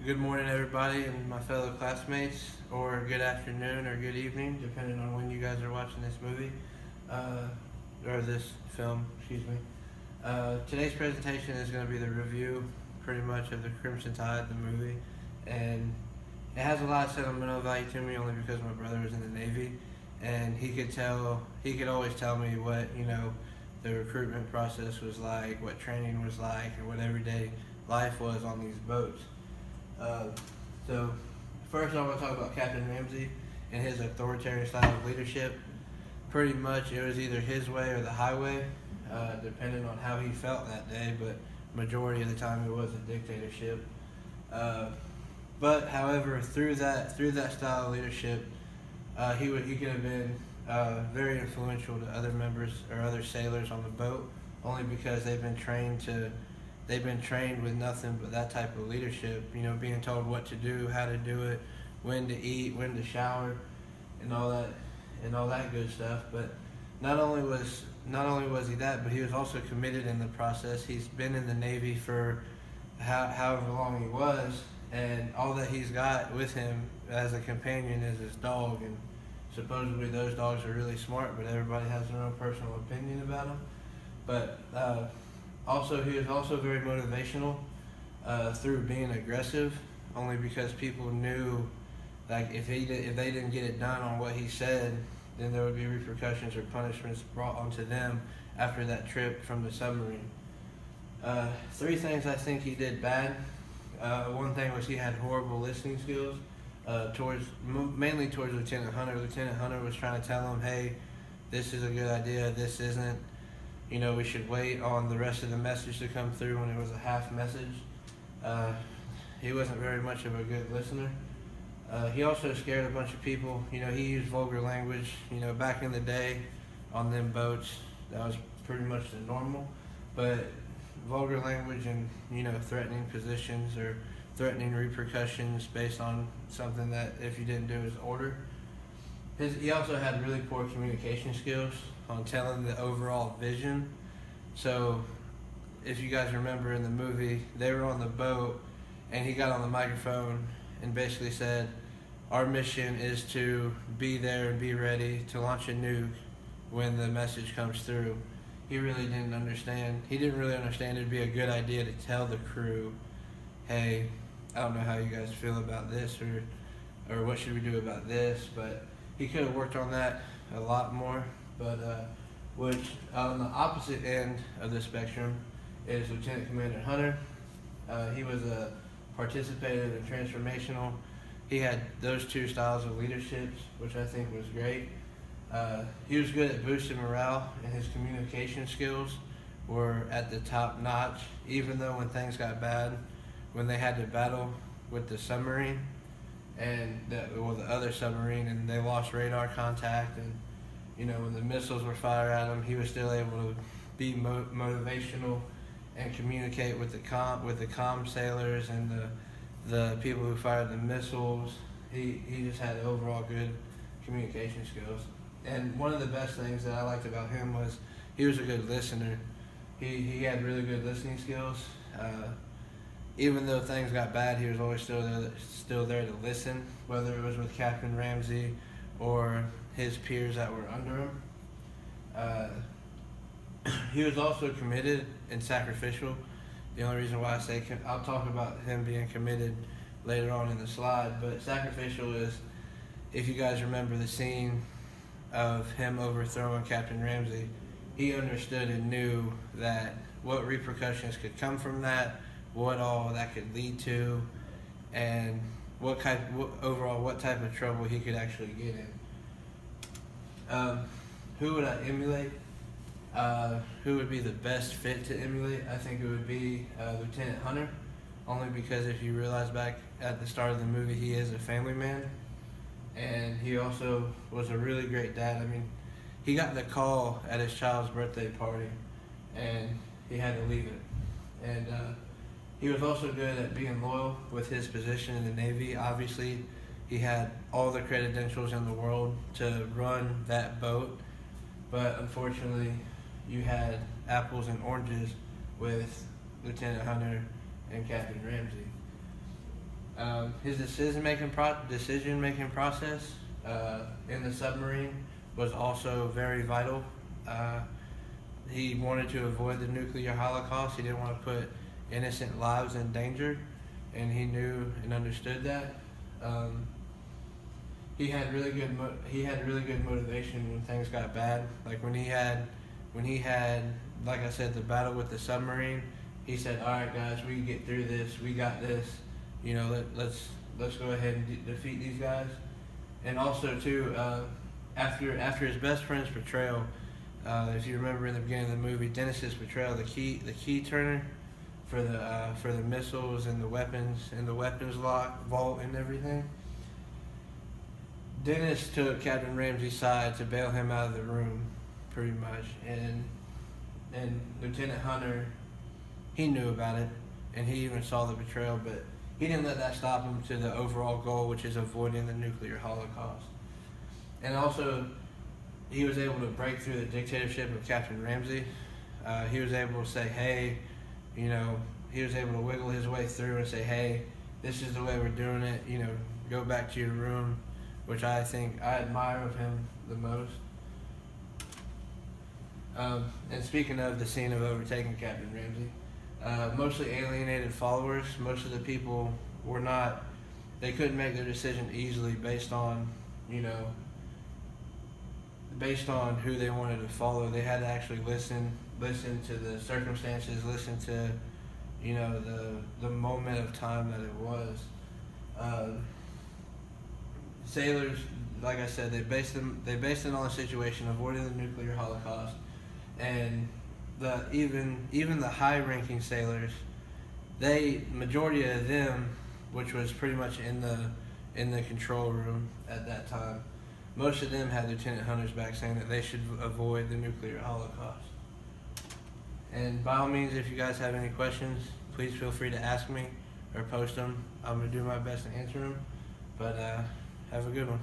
Good morning, everybody, and my fellow classmates, or good afternoon or good evening, depending on when you guys are watching this movie, or this film, excuse me. Today's presentation is going to be the review, pretty much, of the Crimson Tide, the movie, and it has a lot of sentimental value to me only because my brother was in the Navy, and he could always tell me what, the recruitment process was like, what training was like, and what everyday life was on these boats. So first I want to talk about Captain Ramsey and his authoritarian style of leadership. Pretty much it was either his way or the highway, depending on how he felt that day, but majority of the time it was a dictatorship. But however, through that style of leadership, he could have been very influential to other members or other sailors on the boat, only because they've been trained with nothing but that type of leadership, being told what to do, how to do it, when to eat, when to shower, and all that good stuff. But not only was he that, but he was also committed in the process. He's been in the Navy for however long he was, and all that he's got with him as a companion is his dog. And supposedly those dogs are really smart, but everybody has their own personal opinion about them. But he was also very motivational through being aggressive, only because people knew, like, if they didn't get it done on what he said, then there would be repercussions or punishments brought onto them after that trip from the submarine. Three things I think he did bad. One thing was he had horrible listening skills, mainly towards Lieutenant Hunter. Lieutenant Hunter was trying to tell him, hey, this is a good idea, this isn't. We should wait on the rest of the message to come through when it was a half message. He wasn't very much of a good listener. He also scared a bunch of people. He used vulgar language. Back in the day on them boats, that was pretty much the normal. But vulgar language and, threatening positions or threatening repercussions based on something that if you didn't do his order. He also had really poor communication skills on telling the overall vision. So if you guys remember in the movie, they were on the boat and he got on the microphone and basically said, our mission is to be there and be ready to launch a nuke when the message comes through. He really didn't understand. He didn't really understand it'd be a good idea to tell the crew, hey, I don't know how you guys feel about this or what should we do about this, but he could have worked on that a lot more. But which on the opposite end of the spectrum is Lieutenant Commander Hunter. He was participated in transformational. He had those two styles of leadership, which I think was great. He was good at boosting morale, and his communication skills were at the top notch, even though when things got bad, when they had to battle with the submarine and the other submarine, and they lost radar contact, and when the missiles were fired at him, he was still able to be motivational and communicate with the comm sailors and the people who fired the missiles. He just had overall good communication skills. And one of the best things that I liked about him was he was a good listener. He had really good listening skills. Even though things got bad, he was always still there to listen, whether it was with Captain Ramsey or his peers that were under him. He was also committed and sacrificial. The only reason why I say I'll talk about him being committed later on in the slide, but sacrificial is, if you guys remember the scene of him overthrowing Captain Ramsey, he understood and knew that what repercussions could come from that, what all that could lead to, and what type of trouble he could actually get in. Who would I emulate? Who would be the best fit to emulate? I think it would be Lieutenant Hunter, only because if you realize back at the start of the movie, he is a family man, and he also was a really great dad. I mean, he got the call at his child's birthday party, and he had to leave it. And he was also good at being loyal with his position in the Navy. Obviously, he had all the credentials in the world to run that boat, but unfortunately, you had apples and oranges with Lieutenant Hunter and Captain Ramsey. His decision-making process in the submarine was also very vital. He wanted to avoid the nuclear holocaust. He didn't want to put innocent lives in danger, and he knew and understood that. He had really good motivation when things got bad. Like when he had, like I said, the battle with the submarine. He said, "All right, guys, we can get through this. We got this. You know, let's go ahead and defeat these guys." And also too, after his best friend's betrayal, if you remember in the beginning of the movie, Dennis's betrayal, the key turner for the missiles and the weapons vault and everything. Dennis took Captain Ramsey's side to bail him out of the room, pretty much, and Lieutenant Hunter, he knew about it, and he even saw the betrayal, but he didn't let that stop him to the overall goal, which is avoiding the nuclear holocaust. And also, he was able to break through the dictatorship of Captain Ramsey. He was able to say, hey, he was able to wiggle his way through and say, hey, this is the way we're doing it, go back to your room, which I think I admire of him the most. And speaking of the scene of overtaking Captain Ramsey, mostly alienated followers, most of the people they couldn't make their decision easily based on who they wanted to follow. They had to actually listen to the circumstances, listen to, the moment of time that it was. Sailors, like I said, they based it on the situation, avoiding the nuclear holocaust, and even the high-ranking sailors, majority of them, which was pretty much in the control room at that time, most of them had Lieutenant Hunter's back, saying that they should avoid the nuclear holocaust. And by all means, if you guys have any questions, please feel free to ask me or post them. I'm going to do my best to answer them. But have a good one.